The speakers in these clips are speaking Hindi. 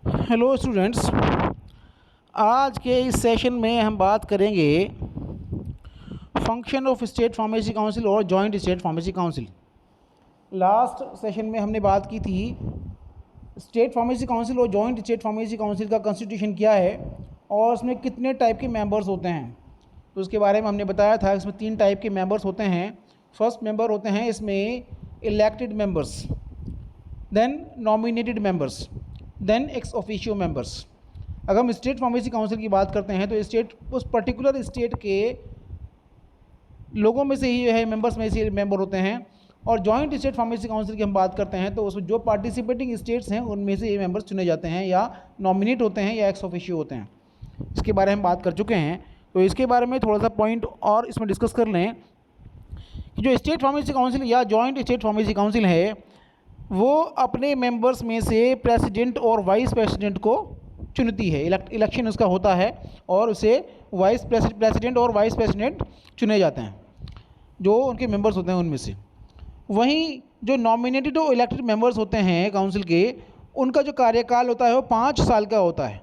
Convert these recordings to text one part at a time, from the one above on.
हेलो स्टूडेंट्स, आज के इस सेशन में हम बात करेंगे function of state pharmacy council और joint state pharmacy council. Last session में हमने बात की थी स्टेट फार्मेसी काउंसिल और जॉइंट स्टेट फार्मेसी काउंसिल का कॉन्स्टिट्यूशन क्या है और उसमें कितने टाइप के मेंबर्स होते हैं। तो उसके बारे में हमने बताया था इसमें 3 टाइप के मेंबर्स होते हैं। फर्स्ट मेंबर होते हैं इसमें elected members, then nominated members, then ex officio members. अगर हम स्टेट फार्मेसी काउंसिल की बात करते हैं तो स्टेट उस पर्टिकुलर स्टेट के लोगों में से ही जो है मेंबर्स में से मेंबर होते हैं। और जॉइंट स्टेट फार्मेसी काउंसिल की हम बात करते हैं तो उसमें जो पार्टिसिपेटिंग स्टेट्स हैं उनमें से ये मेंबर्स चुने जाते हैं या नॉमिनेट होते हैं या एक्स ऑफिशियो होते हैं। इसके बारे में हम बात कर चुके हैं, तो इसके बारे में थोड़ा सा पॉइंट और इसमें डिस्कस कर लें कि जो स्टेट फार्मेसी काउंसिल या जॉइंट स्टेट फार्मेसी काउंसिल है वो अपने मेंबर्स में से प्रेसिडेंट और वाइस प्रेसिडेंट को चुनती है। इलेक्शन उसका होता है और उसे वाइस प्रेसिडेंट और वाइस प्रेसिडेंट चुने जाते हैं जो उनके मेंबर्स होते हैं उनमें से। वहीं जो नॉमिनेटेड और इलेक्टेड मेंबर्स होते हैं काउंसिल के, उनका जो कार्यकाल होता है वो 5 साल का होता है।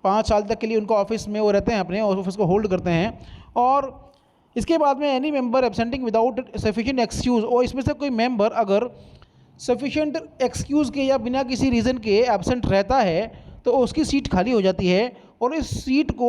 5 साल तक के लिए उनको ऑफिस में वो रहते हैं, अपने ऑफिस को होल्ड करते हैं। और इसके बाद में any member absenting without sufficient excuse, और इसमें से कोई मेंबर अगर सफिशिएंट एक्सक्यूज़ के या बिना किसी रीज़न के एब्सेंट रहता है तो उसकी सीट खाली हो जाती है और इस सीट को,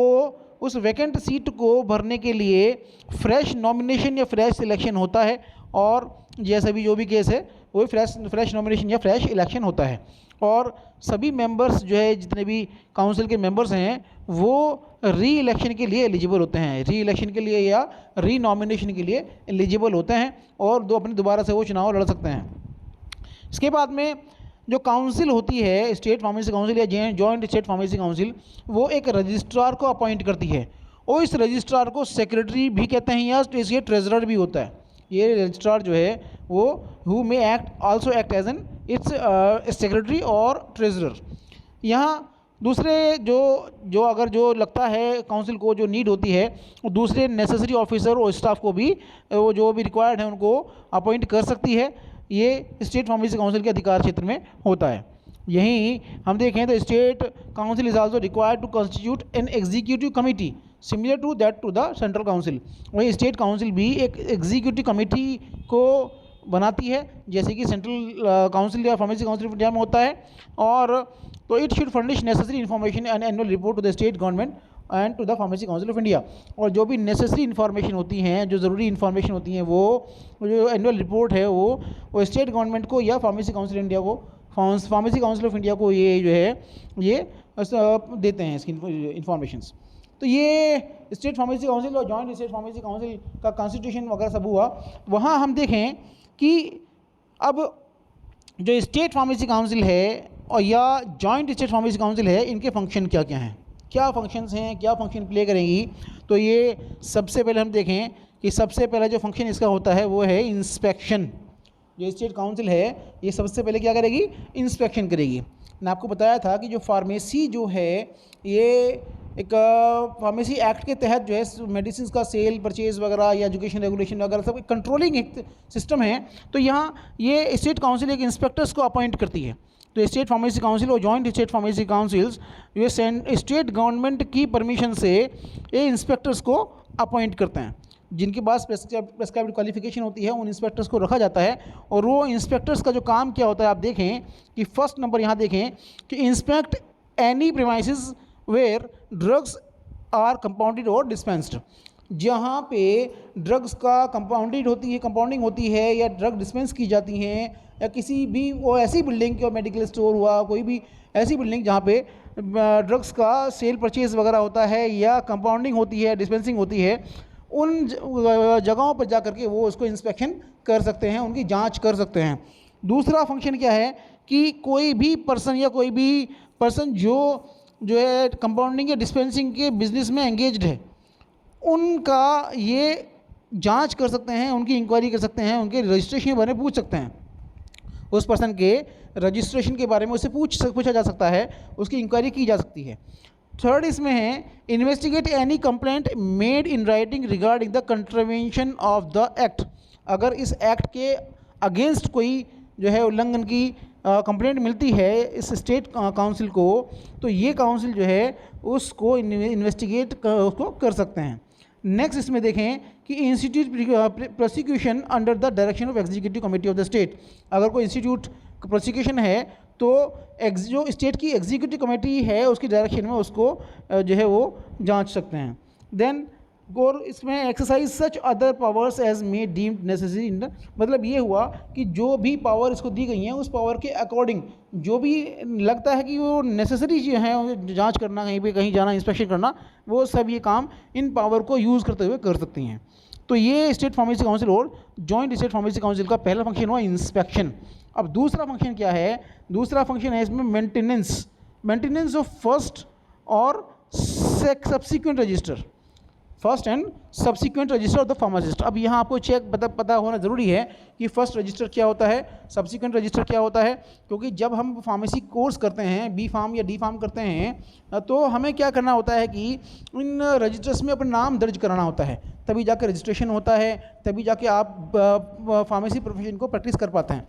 उस वैकेंट सीट को भरने के लिए फ्रेश नॉमिनेशन या फ्रेश सिलेक्शन होता है। और जैसे भी जो भी केस है वो फ्रेश नॉमिनेशन या फ्रेश इलेक्शन होता है। और सभी मेंबर्स जो है, जितने भी काउंसिल के मेंबर्स हैं, वो री इलेक्शन के लिए एलिजिबल होते हैं, री इलेक्शन के लिए या री नॉमिनेशन के लिए एलिजिबल होते हैं और अपनी दोबारा से वो चुनाव लड़ सकते हैं। इसके बाद में जो काउंसिल होती है, स्टेट फार्मेसी काउंसिल या जॉइंट स्टेट फार्मेसी काउंसिल, वो एक रजिस्ट्रार को अपॉइंट करती है और इस रजिस्ट्रार को सेक्रेटरी भी कहते हैं या इसके ट्रेजरर भी होता है। ये रजिस्ट्रार जो है वो who may also act as an its secretary और ट्रेजरर। यहाँ दूसरे जो अगर जो लगता है काउंसिल को जो नीड होती है, वो दूसरे नेसेसरी ऑफिसर और स्टाफ को भी वो जो भी रिक्वायर्ड है उनको अपॉइंट कर सकती है। ये स्टेट फार्मेसी काउंसिल के अधिकार क्षेत्र में होता है। यहीं हम देखें तो state council is also required to constitute an executive committee similar to that to the central council. वही स्टेट काउंसिल भी एक एग्जीक्यूटिव कमिटी को बनाती है जैसे कि सेंट्रल काउंसिल या फार्मेसी काउंसिल ऑफ इंडिया में होता है। और तो it should furnish necessary information and annual report to the state government and to the pharmacy council of India. और जो भी नेसेसरी इन्फॉर्मेशन होती हैं, जो ज़रूरी इन्फॉर्मेशन होती हैं, वो जो एनुअल रिपोर्ट है वो स्टेट गवर्नमेंट को या फार्मेसी काउंसिल इंडिया को, फार्मेसी काउंसिल ऑफ इंडिया को ये जो है ये देते हैं इसकी इन्फॉर्मेशंस। तो ये स्टेट फार्मेसी काउंसिल और जॉइंट स्टेट फार्मेसी काउंसिल का कॉन्स्टिट्यूशन वगैरह सब हुआ। वहाँ हम देखें कि अब जो स्टेट फार्मेसी काउंसिल है और या जॉइंट स्टेट फार्मेसी काउंसिल है, इनके फंक्शन क्या क्या हैं, क्या फंक्शंस हैं, क्या फंक्शन प्ले करेंगी। तो ये सबसे पहले हम देखें कि सबसे पहला जो फंक्शन इसका होता है वो है इंस्पेक्शन। जो स्टेट काउंसिल है ये सबसे पहले क्या करेगी, इंस्पेक्शन करेगी। मैंने आपको बताया था कि जो फार्मेसी जो है ये एक फार्मेसी एक्ट के तहत जो है मेडिसिन का सेल परचेज़ वगैरह या एजुकेशन रेगुलेशन वगैरह सब कंट्रोलिंग एक सिस्टम है। तो यहाँ ये स्टेट काउंसिल एक इंस्पेक्टर्स को अपॉइंट करती है। तो स्टेट फार्मेसी काउंसिल और जॉइंट स्टेट फार्मेसी काउंसिल्स ये स्टेट गवर्नमेंट की परमिशन से ये इंस्पेक्टर्स को अपॉइंट करते हैं। जिनके पास प्रेस्क्राइब्ड क्वालिफिकेशन होती है उन इंस्पेक्टर्स को रखा जाता है। और वो इंस्पेक्टर्स का जो काम क्या होता है, आप देखें कि फर्स्ट नंबर यहाँ देखें कि inspect any premises where drugs are compounded और डिस्पेंस्ड। जहाँ पे ड्रग्स का कंपाउंडिंग होती है या ड्रग डिस्पेंस की जाती हैं, या किसी भी वो ऐसी बिल्डिंग की, मेडिकल स्टोर हुआ, कोई भी ऐसी बिल्डिंग जहाँ पे ड्रग्स का सेल परचेज़ वगैरह होता है या कंपाउंडिंग होती है, डिस्पेंसिंग होती है, उन जगहों पर जा करके वो उसको इंस्पेक्शन कर सकते हैं, उनकी जांच कर सकते हैं। दूसरा फंक्शन क्या है कि कोई भी पर्सन जो है कंपाउंडिंग या डिस्पेंसिंग के बिजनेस में एंगेज्ड है, उनका ये जांच कर सकते हैं, उनकी इंक्वायरी कर सकते हैं, उनके रजिस्ट्रेशन के बारे में पूछ सकते हैं। उस पर्सन के रजिस्ट्रेशन के बारे में उससे पूछा जा सकता है, उसकी इंक्वायरी की जा सकती है। थर्ड इसमें है investigate any complaint made in writing regarding the contravention of the act. अगर इस एक्ट के अगेंस्ट कोई जो है उल्लंघन की कंप्लेंट मिलती है इस स्टेट काउंसिल को, तो ये काउंसिल जो है उसको इन्वेस्टिगेट उसको कर सकते हैं। नेक्स्ट इसमें देखें कि institute prosecution under the direction of executive committee of the state. अगर कोई इंस्टीट्यूट प्रोसिक्यूशन है तो जो स्टेट की एग्जीक्यूटिव कमेटी है उसकी डायरेक्शन में उसको जो है वो जांच सकते हैं। देन और इसमें exercise such other powers as may deemed necessary in the, मतलब ये हुआ कि जो भी पावर इसको दी गई हैं उस पावर के अकॉर्डिंग जो भी लगता है कि वो नेसेसरी जो है जांच करना, कहीं पे कहीं जाना, इंस्पेक्शन करना, वो सब ये काम इन पावर को यूज़ करते हुए कर सकती हैं। तो ये स्टेट फार्मेसी काउंसिल और जॉइंट स्टेट फार्मेसी काउंसिल का पहला फंक्शन हुआ इंस्पेक्शन। अब दूसरा फंक्शन क्या है? दूसरा फंक्शन है इसमें मेंटेनेंस ऑफ फर्स्ट और subsequent register, first and subsequent register of the pharmacist. अब यहाँ आपको चेक पता होना ज़रूरी है कि फर्स्ट रजिस्टर क्या होता है, सब्सिक्वेंट रजिस्टर क्या होता है, क्योंकि जब हम फार्मेसी कोर्स करते हैं, बी फार्म या डी फार्म करते हैं, तो हमें क्या करना होता है कि इन रजिस्टर्स में अपना नाम दर्ज कराना होता है, तभी जाके रजिस्ट्रेशन होता है, तभी जाके आप फार्मेसी प्रोफेशन को प्रैक्टिस कर पाते हैं।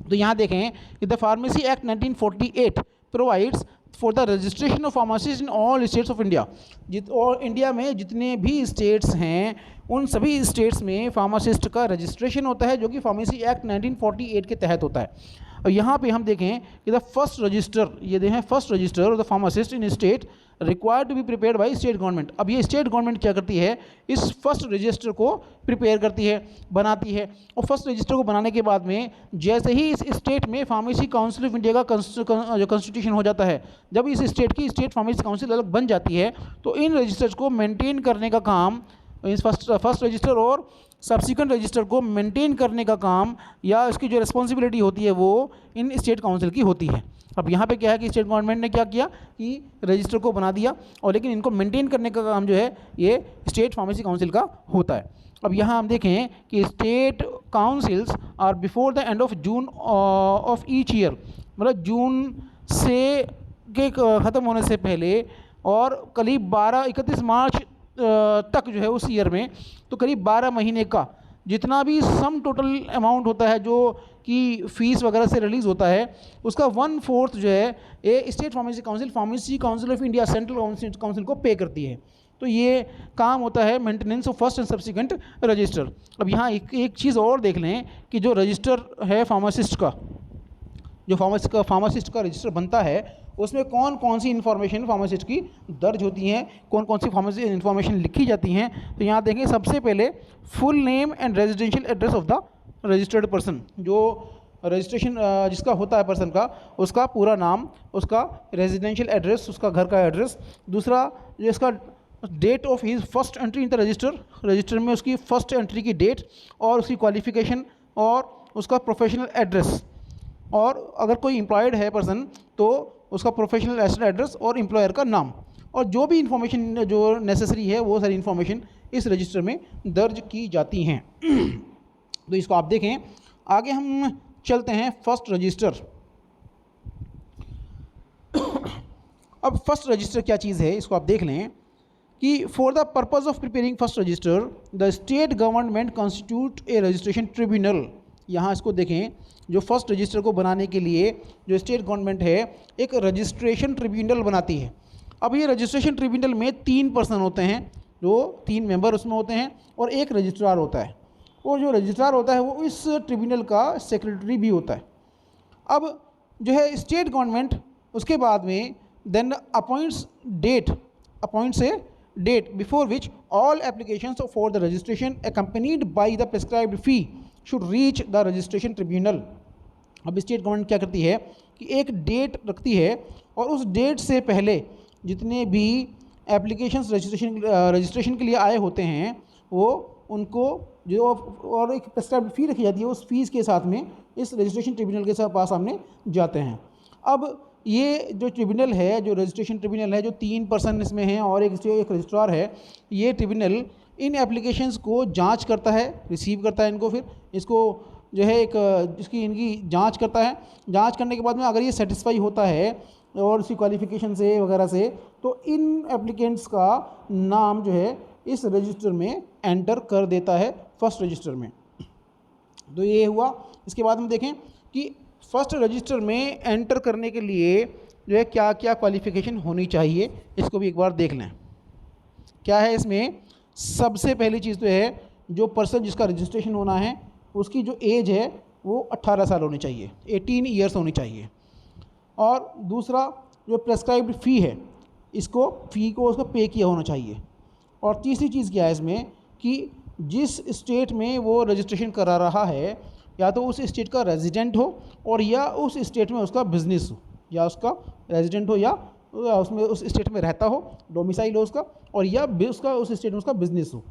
तो यहाँ देखें कि the pharmacy act 1948 provides for the registration of pharmacist in all states of India. और इंडिया में जितने भी स्टेट्स हैं उन सभी स्टेट्स में फार्मासिस्ट का रजिस्ट्रेशन होता है, जो कि फार्मेसी एक्ट 1948 के तहत होता है। और यहाँ पे हम देखें कि द फर्स्ट रजिस्टर, ये देखें first register of the pharmacist in state required to be prepared by state government. अब ये स्टेट गवर्नमेंट क्या करती है, इस फर्स्ट रजिस्टर को प्रिपेयर करती है, बनाती है। और फर्स्ट रजिस्टर को बनाने के बाद में जैसे ही इस स्टेट में फार्मेसी काउंसिल ऑफ इंडिया का जो कॉन्स्टिट्यूशन हो जाता है, जब इस स्टेट की स्टेट फार्मेसी काउंसिल अलग बन जाती है, तो इन रजिस्टर्स को मेंटेन करने का काम, इस फर्स्ट रजिस्टर और सब्सिक्वेंट रजिस्टर को मेंटेन करने का काम या इसकी जो रिस्पॉन्सिबिलिटी होती है वो इन स्टेट काउंसिल की होती है। अब यहाँ पे क्या है कि स्टेट गवर्नमेंट ने क्या किया कि रजिस्टर को बना दिया, और लेकिन इनको मेंटेन करने का काम जो है ये स्टेट फार्मेसी काउंसिल का होता है। अब यहाँ हम देखें कि state councils are before the end of June of each year, मतलब जून से के ख़त्म होने से पहले और करीब 31 मार्च तक जो है उस ईयर में, तो करीब 12 महीने का जितना भी सम टोटल अमाउंट होता है जो कि फ़ीस वगैरह से रिलीज़ होता है, उसका 1/4 जो है ये state pharmacy council of India central council को पे करती है। तो ये काम होता है maintenance of first and subsequent register. अब यहाँ एक चीज़ और देख लें कि जो रजिस्टर है फार्मासिस्ट का, जो फार्मासिस्ट का रजिस्टर बनता है उसमें कौन कौन सी इन्फॉर्मेशन फार्मासिस्ट की दर्ज होती हैं, कौन कौन सी फार्मेसी इन्फॉर्मेशन लिखी जाती हैं। तो यहाँ देखें सबसे पहले full name and residential address of the registered person, जो रजिस्ट्रेशन जिसका होता है पर्सन का, उसका पूरा नाम, उसका रेजिडेंशियल एड्रेस, उसका घर का एड्रेस। दूसरा जो इसका date of his first entry in the register में उसकी फर्स्ट एंट्री की डेट और उसकी क्वालिफिकेशन और उसका प्रोफेशनल एड्रेस, और अगर कोई एम्प्लॉयड है पर्सन तो उसका प्रोफेशनल एड्रेस और एम्प्लॉयर का नाम, और जो भी इंफॉर्मेशन जो नेसेसरी है वो सारी इंफॉर्मेशन इस रजिस्टर में दर्ज की जाती हैं। तो इसको आप देखें। आगे हम चलते हैं फर्स्ट रजिस्टर। अब फर्स्ट रजिस्टर क्या चीज़ है इसको आप देख लें कि for the purpose of preparing first resistor the state government constitute A registration tribunal. यहाँ इसको देखें, जो फर्स्ट रजिस्टर को बनाने के लिए जो स्टेट गवर्नमेंट है एक रजिस्ट्रेशन ट्रिब्यूनल बनाती है। अब ये रजिस्ट्रेशन ट्रिब्यूनल में 3 पर्सन होते हैं, जो 3 मेंबर उसमें होते हैं, और एक रजिस्ट्रार होता है, और जो रजिस्ट्रार होता है वो इस ट्रिब्यूनल का सेक्रेटरी भी होता है। अब जो है स्टेट गवर्नमेंट उसके बाद में then appoints a date before which all applications for the registration accompanied by the prescribed fee should reach the registration tribunal. अब स्टेट गवर्नमेंट क्या करती है कि एक डेट रखती है, और उस डेट से पहले जितने भी एप्लीकेशंस रजिस्ट्रेशन के लिए आए होते हैं वो उनको जो और एक प्रिस्क्राइब्ड फ़ी रखी जाती है, उस फीस के साथ में इस रजिस्ट्रेशन ट्रिब्यूनल के पास सामने जाते हैं। अब ये जो ट्रिब्यूनल है, जो रजिस्ट्रेशन ट्रिब्यूनल है, जो 3 पर्सन इसमें हैं और एक रजिस्ट्रार है, ये ट्रिब्यूनल इन एप्लीकेशंस को जांच करता है, रिसीव करता है इनको, फिर इसको जो है एक इसकी इनकी जांच करता है। जांच करने के बाद में अगर ये सेटिस्फाई होता है और उसकी क्वालिफिकेशन से वगैरह से, तो इन एप्लीकेंट्स का नाम जो है इस रजिस्टर में एंटर कर देता है फर्स्ट रजिस्टर में। तो ये हुआ। इसके बाद हम देखें कि फर्स्ट रजिस्टर में एंटर करने के लिए जो है क्या क्या क्वालिफ़िकेशन होनी चाहिए, इसको भी एक बार देख लें। क्या है इसमें? सबसे पहली चीज़ तो है जो पर्सन जिसका रजिस्ट्रेशन होना है उसकी जो एज है वो 18 साल होनी चाहिए, 18 ईयर्स होनी चाहिए। और दूसरा जो प्रेस्क्राइब्ड फ़ी है, इसको फ़ी को उसको पे किया होना चाहिए। और तीसरी चीज़ क्या है इसमें कि जिस स्टेट में वो रजिस्ट्रेशन करा रहा है या तो उस स्टेट का रेजिडेंट हो और या उस स्टेट में उसका बिजनेस हो, या उसका रेजिडेंट हो या उसमें उस स्टेट में रहता हो, डोमिसाइल हो उसका, और या उसका उस स्टेट में उसका बिजनेस हो।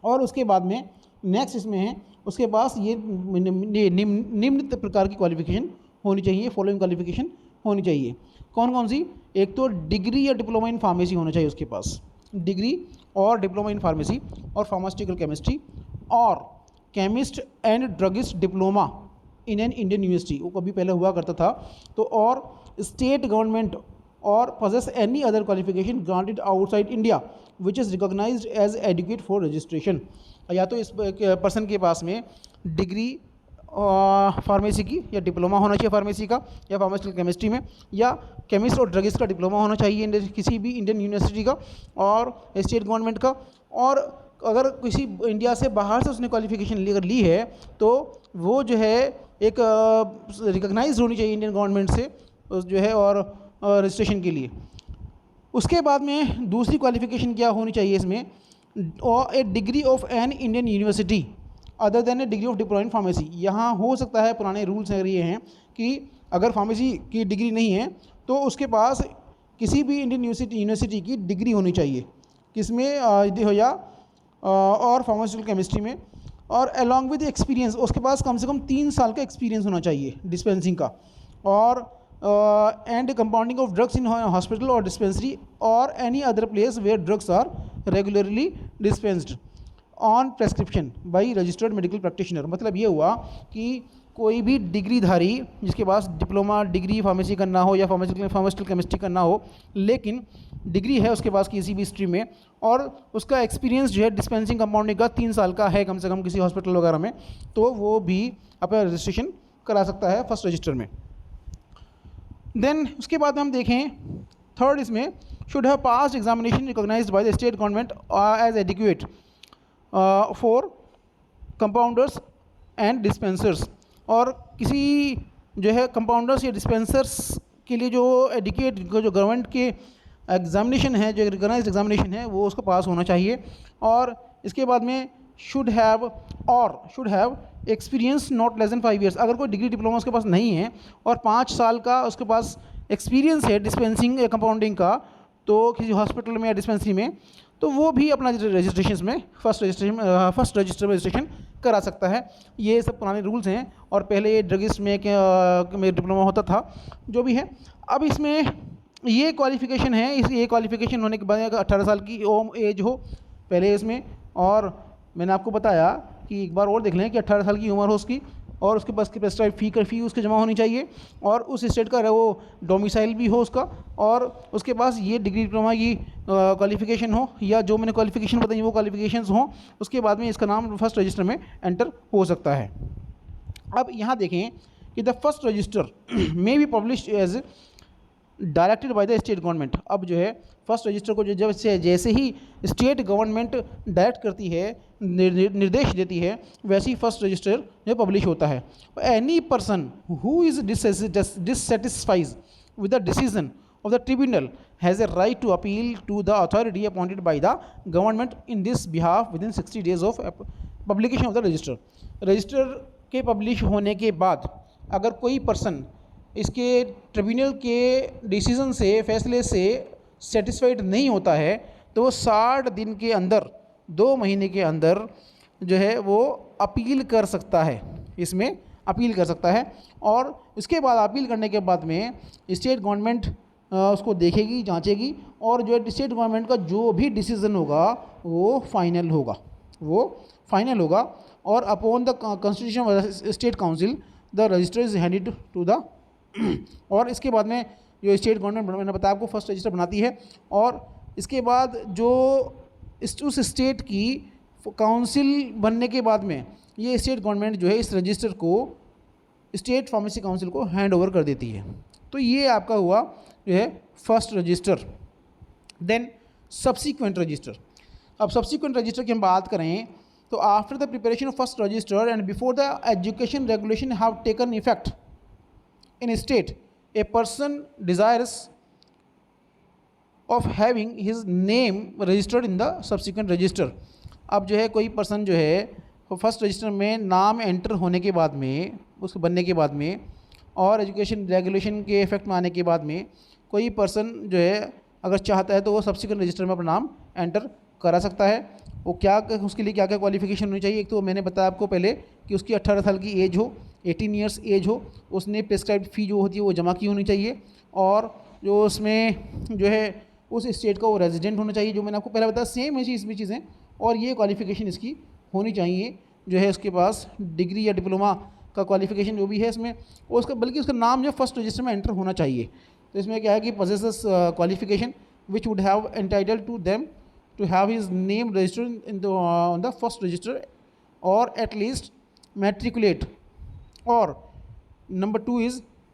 और उसके बाद में नेक्स्ट इसमें है उसके पास ये निम्न प्रकार की क्वालिफ़िकेशन होनी चाहिए, फॉलोइंग क्वालिफ़िकेशन होनी चाहिए। कौन कौन सी? एक तो डिग्री या डिप्लोमा इन फार्मेसी होना चाहिए उसके पास, डिग्री और डिप्लोमा इन फार्मेसी और फार्मास्यूटिकल केमिस्ट्री, और chemist and druggist diploma in an Indian university, वो कभी पहले हुआ करता था तो, और स्टेट गवर्नमेंट और possess any other qualification granted outside India which is recognized as adequate for registration। या तो इस पर्सन के पास में डिग्री फार्मेसी की या डिप्लोमा होना चाहिए फार्मेसी का या फार्मास्यूटिकल केमिस्ट्री में, या केमिस्ट और ड्रगिस्ट का डिप्लोमा होना चाहिए किसी भी इंडियन यूनिवर्सिटी का और स्टेट गवर्नमेंट का। और अगर किसी इंडिया से बाहर से उसने क्वालिफिकेशन लेकर ली है तो वो जो है एक रिकॉग्नाइज होनी चाहिए इंडियन गवर्नमेंट से जो है और रजिस्ट्रेशन के लिए। उसके बाद में दूसरी क्वालिफ़िकेशन क्या होनी चाहिए इसमें? A degree of an Indian university other than a degree of diploma in pharmacy. यहाँ हो सकता है पुराने रूल्स ये हैं कि अगर फार्मेसी की डिग्री नहीं है तो उसके पास किसी भी इंडियन यूनिवर्सिटी की डिग्री होनी चाहिए, किसमें हो या और फार्मास्यूटिकल केमिस्ट्री में, और अलॉन्ग विद एक्सपीरियंस उसके पास कम से कम 3 साल का एक्सपीरियंस होना चाहिए डिस्पेंसिंग का, और and compounding of drugs in hospital और डिस्पेंसरी और any other place where drugs are regularly dispensed on prescription by registered medical practitioner. मतलब ये हुआ कि कोई भी डिग्रीधारी जिसके पास डिप्लोमा डिग्री फार्मेसी करना हो या फार्मास्यूटिकल केमिस्ट्री करना हो, लेकिन डिग्री है उसके पास किसी भी स्ट्रीम में और उसका एक्सपीरियंस जो है डिस्पेंसिंग कंपाउंडिंग का 3 साल का है कम से कम किसी हॉस्पिटल वगैरह में, तो वो भी अपना रजिस्ट्रेशन करा सकता है फर्स्ट रजिस्टर में। देन उसके बाद हम देखें थर्ड इसमें should have pass examination recognized by the state government as adequate for compounders and dispensers. और किसी जो है कंपाउंडर्स या डिस्पेंसर्स के लिए जो एडिकेट जो गवर्नमेंट के एग्जामिनेशन है, जो रिकॉग्नाइज्ड एग्जामिनेशन है, वो उसको पास होना चाहिए। और इसके बाद में should have experience not less than 5 years. अगर कोई डिग्री डिप्लोमा उसके पास नहीं है और 5 साल का उसके पास एक्सपीरियंस है डिस्पेंसिंग या कंपाउंडिंग का, तो किसी हॉस्पिटल में या डिस्पेंसरी में, तो वो भी अपना रजिस्ट्रेशन में फर्स्ट रजिस्टर में रजिस्ट्रेशन करा सकता है। ये सब पुराने रूल्स हैं और पहले ये ड्रगिस्ट में डिप्लोमा होता था, जो भी है। अब इसमें ये क्वालिफ़िकेशन है, ये क्वालिफ़िकेशन होने के बाद अगर 18 साल की एज हो पहले इसमें, और मैंने आपको बताया कि एक बार और देख लें कि 18 साल की उम्र हो उसकी, और उसके पास की प्रेस्क्राइब फ़ी उसके जमा होनी चाहिए, और उस स्टेट का वो डोमिसाइल भी हो उसका, और उसके पास ये डिग्री डिप्लोमा की क्वालिफ़िकेशन हो या जो मैंने क्वालिफ़िकेशन बताई वो क्वालिफ़िकेशंस हों। उसके बाद में इसका नाम फर्स्ट रजिस्टर में एंटर हो सकता है। अब यहाँ देखें कि the first register may be publish as directed by the state government. अब जो है फर्स्ट रजिस्टर को जब से जैसे ही स्टेट गवर्नमेंट डायरेक्ट करती है, निर्देश देती है, वैसे ही फर्स्ट रजिस्टर जो पब्लिश होता है। Any person who is dissatisfies with the decision of the tribunal has a right to appeal to the authority appointed by the government in this behalf within 60 days of publication of the register। Register के पब्लिश होने के बाद अगर कोई पर्सन इसके ट्रिब्यूनल के डिसीजन से, फैसले से सेटिस्फाइड नहीं होता है तो वो 60 दिन के अंदर, 2 महीने के अंदर जो है वो अपील कर सकता है, इसमें अपील कर सकता है। और इसके बाद अपील करने के बाद में स्टेट गवर्नमेंट उसको देखेगी, जांचेगी, और जो है स्टेट गवर्नमेंट का जो भी डिसीज़न होगा वो फाइनल होगा। और upon the constitution of state council the register is handed to the और इसके बाद में जो स्टेट गवर्नमेंट, मैंने बताया आपको, फर्स्ट रजिस्टर बनाती है, और इसके बाद जो उस स्टेट की काउंसिल बनने के बाद में ये स्टेट गवर्नमेंट जो है इस रजिस्टर को स्टेट फार्मेसी काउंसिल को हैंड ओवर कर देती है। तो ये आपका हुआ जो है first register. Then subsequent register. अब सब्सीक्वेंट रजिस्टर की हम बात करें तो after the preparation of first register and before the education regulation have taken effect in state, a person desirous of having his name registered in the subsequent register. अब जो है कोई पर्सन जो है फर्स्ट रजिस्टर में नाम एंटर होने के बाद में, उसके बनने के बाद में और एजुकेशन रेगुलेशन के इफेक्ट में आने के बाद में कोई पर्सन जो है अगर चाहता है तो वो सब्सिक्वेंट रजिस्टर में अपना नाम एंटर करा सकता है। वो क्या, उसके लिए क्या क्या क्वालिफिकेशन होनी चाहिए? एक तो मैंने बताया आपको पहले कि उसकी 18 साल की एज हो, 18 ईयर्स एज हो, उसने प्रिस्क्राइब्ड फ़ी जो होती है वो जमा की होनी चाहिए, और जो उसमें जो है उस स्टेट का वो रेजिडेंट होना चाहिए, जो मैंने आपको पहले बताया सेम है इसमें चीज़ें। और ये क्वालिफिकेशन इसकी होनी चाहिए जो है उसके पास डिग्री या डिप्लोमा का क्वालिफिकेशन जो भी है इसमें, और उसका बल्कि उसका नाम जो फर्स्ट रजिस्टर में एंटर होना चाहिए। तो इसमें क्या है कि possesses qualification which would have entitled to them to have his name registered in the on the first register, or at least matriculate, or number 2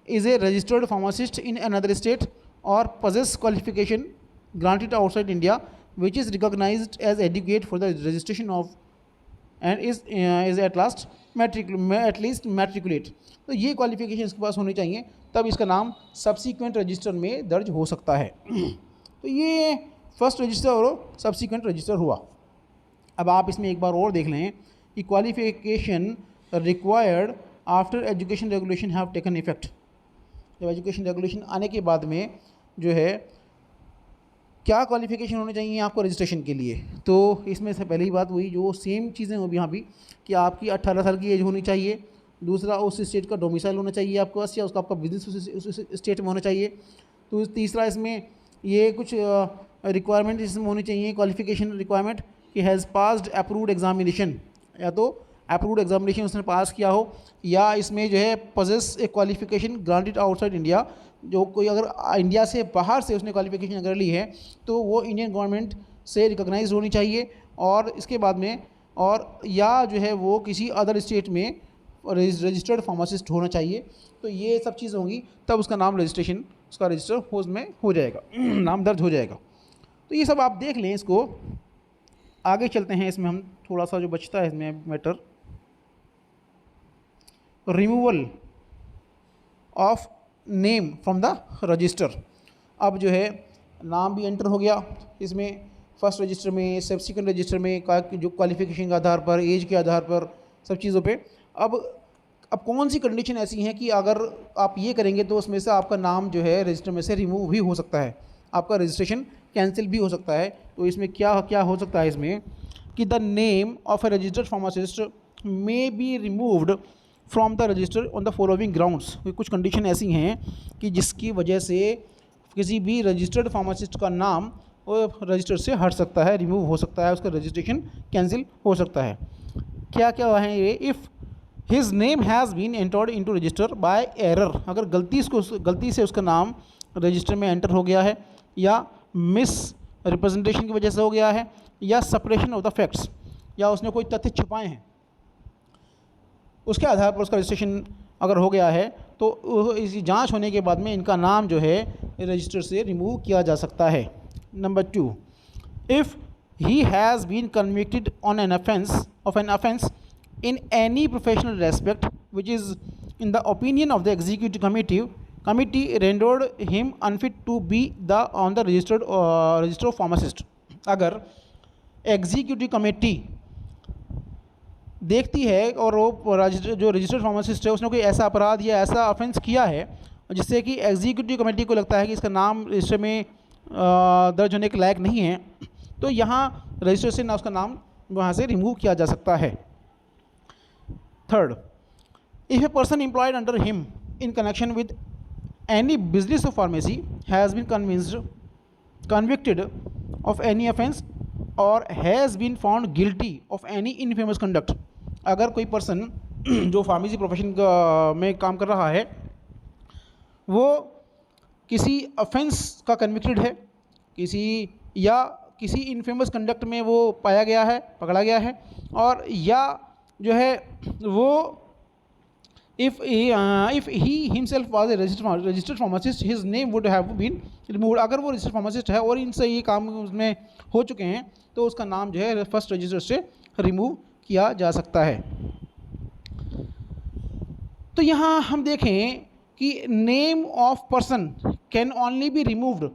is a registered pharmacist in another state or possess qualification granted outside India which is recognized as adequate for the registration of and is at least matriculate। तो ये क्वालिफिकेशन इसके पास होनी चाहिए, तब इसका नाम सब्सीक्वेंट रजिस्टर में दर्ज हो सकता है। तो ये फर्स्ट रजिस्टर और सब्सीक्वेंट रजिस्टर हुआ। अब आप इसमें एक बार और देख लें कि qualification required after education regulation have taken effect. जब एजुकेशन रेगुलेशन आने के बाद में जो है क्या क्वालिफिकेशन होने चाहिए आपको रजिस्ट्रेशन के लिए? तो इसमें से पहली बात वही जो सेम चीज़ें होगी यहाँ भी कि आपकी 18 साल की एज होनी चाहिए, दूसरा उस स्टेट का डोमिसाइल होना चाहिए आपके पास, या उसका आपका बिजनेस उस स्टेट में होना चाहिए। तो तीसरा इसमें ये कुछ रिक्वायरमेंट इसमें होनी चाहिए, क्वालिफिकेशन रिक्वायरमेंट कि हैज़ पास्ड अप्रूव्ड एग्जामिनेशन, या तो अप्रूव्ड एग्जामिनेशन उसने पास किया हो, या इसमें जो है पोजेस ए क्वालिफिकेशन ग्रांटेड आउटसाइड इंडिया, जो कोई अगर इंडिया से बाहर से उसने क्वालिफिकेशन अगर ली है तो वो इंडियन गवर्नमेंट से रिकॉग्नाइज होनी चाहिए, और इसके बाद में और या जो है वो किसी अदर स्टेट में रजिस्टर्ड फार्मासिस्ट होना चाहिए। तो ये सब चीज़ें होंगी तब उसका नाम रजिस्ट्रेशन, उसका रजिस्टर हो उसमें हो जाएगा, नाम दर्ज हो जाएगा। तो ये सब आप देख लें। इसको आगे चलते हैं, इसमें हम थोड़ा सा जो बचता है इसमें matter, removal of name from the register. अब जो है नाम भी एंटर हो गया इसमें फर्स्ट रजिस्टर में, सब्सिक्वेंट रजिस्टर में जो क्वालिफिकेशन के आधार पर, एज के आधार पर, सब चीज़ों पे। अब कौन सी कंडीशन ऐसी हैं कि अगर आप ये करेंगे तो उसमें से आपका नाम जो है रजिस्टर में से रिमूव भी हो सकता है, आपका रजिस्ट्रेशन कैंसिल भी हो सकता है। तो इसमें क्या क्या हो सकता है इसमें कि the name of A registered pharmacist may be removed from the register on the following grounds. कुछ कंडीशन ऐसी हैं कि जिसकी वजह से किसी भी रजिस्टर्ड फार्मासिस्ट का नाम वो रजिस्टर से हट सकता है, रिमूव हो सकता है, उसका रजिस्ट्रेशन कैंसिल हो सकता है। क्या क्या है ये? If his name has been entered into register by error, अगर गलती से उसका नाम रजिस्टर में एंटर हो गया है, या मिस रिप्रेजेंटेशन की वजह से हो गया है, या सेपरेशन ऑफ द फैक्ट्स, या उसने कोई तथ्य छुपाए हैं, उसके आधार पर उसका रजिस्ट्रेशन अगर हो गया है तो इसी जांच होने के बाद में इनका नाम जो है रजिस्टर से रिमूव किया जा सकता है। Number 2, if he has been convicted on an offence in any professional respect which is in the opinion of the executive committee rendered him unfit to be on the register of pharmacist। अगर एग्जीक्यूटिव कमेटी देखती है और वो जो रजिस्टर्ड फार्मासिस्ट है उसने कोई ऐसा अपराध या ऐसा ऑफेंस किया है जिससे कि एग्जीक्यूटिव कमेटी को लगता है कि इसका नाम रजिस्टर में दर्ज होने के लायक नहीं है, तो यहाँ रजिस्टर से ना उसका नाम वहाँ से रिमूव किया जा सकता है। Third, if a person employed under him in connection with any business of pharmacy has been convicted of any offence or has been found guilty of any infamous conduct, अगर कोई पर्सन जो फार्मेसी प्रोफेशन में काम कर रहा है वो किसी ऑफेंस का कन्विक्टेड है, किसी इनफेमस कंडक्ट में वो पाया गया है, पकड़ा गया है, और या जो है वो if he himself was a registered pharmacist, his name would have been removed. अगर वो रजिस्टर्ड फार्मासिस्ट है और इनसे ये काम उसमें हो चुके हैं तो उसका नाम जो है फर्स्ट रजिस्टर से रिमूव किया जा सकता है। तो यहाँ हम देखें कि name of person can only be removed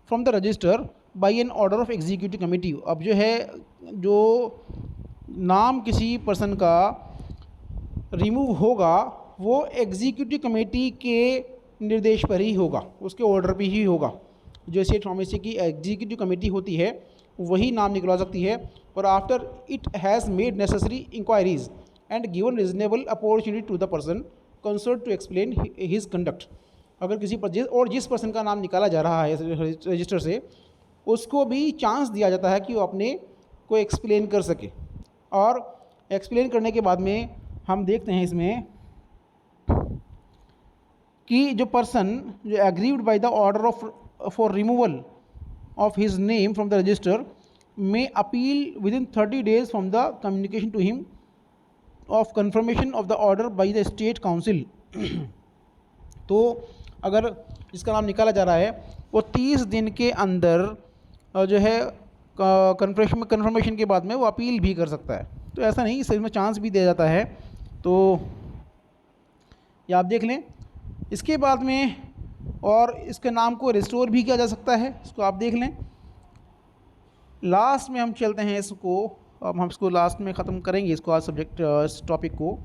from the register by an order of executive committee. अब जो है जो नाम किसी पर्सन का रिमूव होगा वो एग्जीक्यूटिव कमेटी के निर्देश पर ही होगा, उसके ऑर्डर पे ही होगा। जो स्टेट फार्मेसी की एग्जीक्यूटिव कमेटी होती है वही नाम निकलवा सकती है, और after it has made necessary inquiries and given reasonable opportunity to the person concern to explain his conduct. अगर किसी पर और जिस पर्सन का नाम निकाला जा रहा है रजिस्टर से, उसको भी चांस दिया जाता है कि वो अपने को एक्सप्लेन कर सके। और एक्सप्लेन करने के बाद में हम देखते हैं इसमें कि जो पर्सन जो aggrieved by the order of for removal of his name from the register में appeal within 30 days from the communication to him of confirmation of the order by the state council. तो अगर जिसका नाम निकाला जा रहा है वो 30 दिन के अंदर जो है कंफर्मेशन के बाद में वो अपील भी कर सकता है। तो ऐसा नहीं, इसमें चांस भी दिया जाता है। तो ये आप देख लें। इसके बाद में और इसके नाम को रिस्टोर भी किया जा सकता है, इसको आप देख लें। लास्ट में हम चलते हैं इसको, अब हम इसको लास्ट में ख़त्म करेंगे इसको, आज सब्जेक्ट इस टॉपिक को।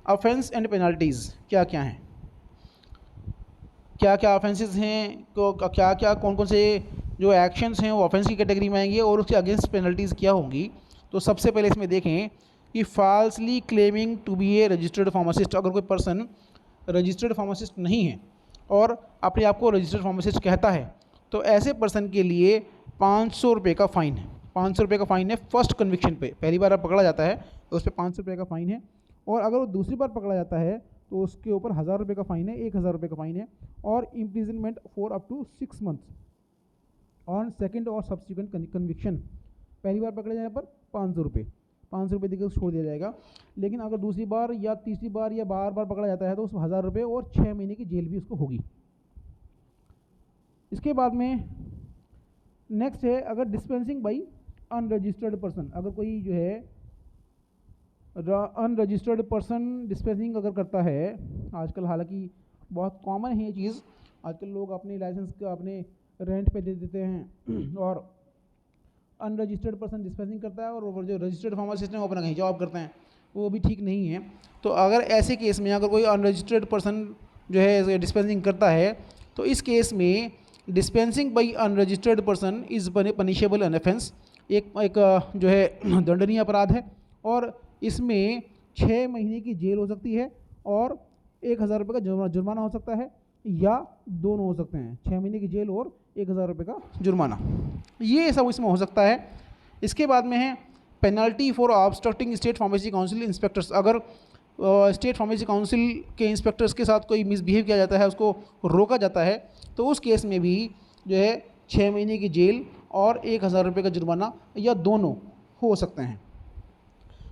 ऑफेंस एंड पेनल्टीज़ क्या क्या हैं, क्या क्या ऑफेंसेस हैं, क्या क्या कौन कौन से जो एक्शंस हैं वो ऑफेंस की कैटेगरी में आएंगे और उसके अगेंस्ट पेनल्टीज़ क्या होंगी। तो सबसे पहले इसमें देखें कि falsely claiming to be a registered pharmacist. अगर कोई पर्सन रजिस्टर्ड फार्मासिस्ट नहीं है और अपने आप को रजिस्टर्ड फार्मासिस्ट कहता है तो ऐसे पर्सन के लिए 500 रुपये का फ़ाइन है। 500 रुपये का फ़ाइन है फर्स्ट कन्विक्शन पे। पहली बार पकड़ा जाता है तो उस पर 500 रुपये का फ़ाइन है, और अगर वो दूसरी बार पकड़ा जाता है तो उसके ऊपर 1000 रुपये का फ़ाइन है, 1000 रुपये का फ़ाइन है, और imprisonment for up to 6 months on second और सब्सिक्वेंट कन्विक्शन। पहली बार पकड़े जाने पर 500 रुपये देकर छोड़ दिया जाएगा, लेकिन अगर दूसरी बार या तीसरी बार या बार बार पकड़ा जाता है तो उसको 1000 रुपये और 6 महीने की जेल भी उसको होगी। इसके बाद में नेक्स्ट है अगर डिस्पेंसिंग बाई अनरजिस्टर्ड पर्सन। अगर कोई जो है अनरजिस्टर्ड पर्सन डिस्पेंसिंग अगर करता है, आजकल हालांकि बहुत कॉमन है ये चीज़, आजकल लोग अपने लाइसेंस का अपने रेंट पे दे देते हैं और अनरजिस्टर्ड पर्सन डिस्पेंसिंग करता है, और जो रजिस्टर्ड फार्मासिस्ट हैं वो अपना कहीं जॉब करते हैं, वो भी ठीक नहीं है। तो अगर ऐसे केस में अगर कोई अनरजिस्टर्ड पर्सन जो है डिस्पेंसिंग करता है तो इस केस में dispensing by unregistered person is punishable an offence, एक जो है दंडनीय अपराध है, और इसमें 6 महीने की जेल हो सकती है और 1000 रुपये का जुर्माना हो सकता है, या दोनों हो सकते हैं, 6 महीने की जेल और 1000 रुपये का जुर्माना, ये सब इसमें हो सकता है। इसके बाद में है penalty for obstructing state pharmacy council inspectors. अगर स्टेट फार्मेसी काउंसिल के इंस्पेक्टर्स के साथ कोई मिसबिहेव किया जाता है, उसको रोका जाता है, तो उस केस में भी जो है 6 महीने की जेल और 1000 रुपये का जुर्माना या दोनों हो सकते हैं।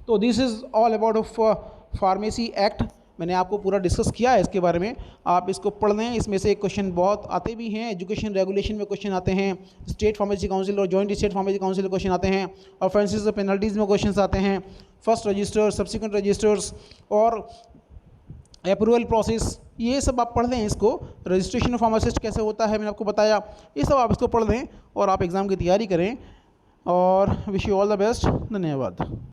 तो this is all about of pharmacy act. मैंने आपको पूरा डिस्कस किया है इसके बारे में, आप इसको पढ़ लें। इसमें से क्वेश्चन बहुत आते भी हैं, एजुकेशन रेगुलेशन में क्वेश्चन आते हैं, स्टेट फार्मेसी काउंसिल और जॉइंट स्टेट फार्मेसी काउंसिल में क्वेश्चन आते हैं, ऑफेंसेस और पेनल्टीज़ में क्वेश्चन आते हैं, फर्स्ट रजिस्टर, सब्सिक्वेंट रजिस्टर्स और अप्रूवल प्रोसेस, ये सब आप पढ़ लें। इसको रजिस्ट्रेशन ऑफ फार्मासिस्ट कैसे होता है मैंने आपको बताया, ये सब आप इसको पढ़ लें और आप एग्ज़ाम की तैयारी करें। और wish you all the best. धन्यवाद।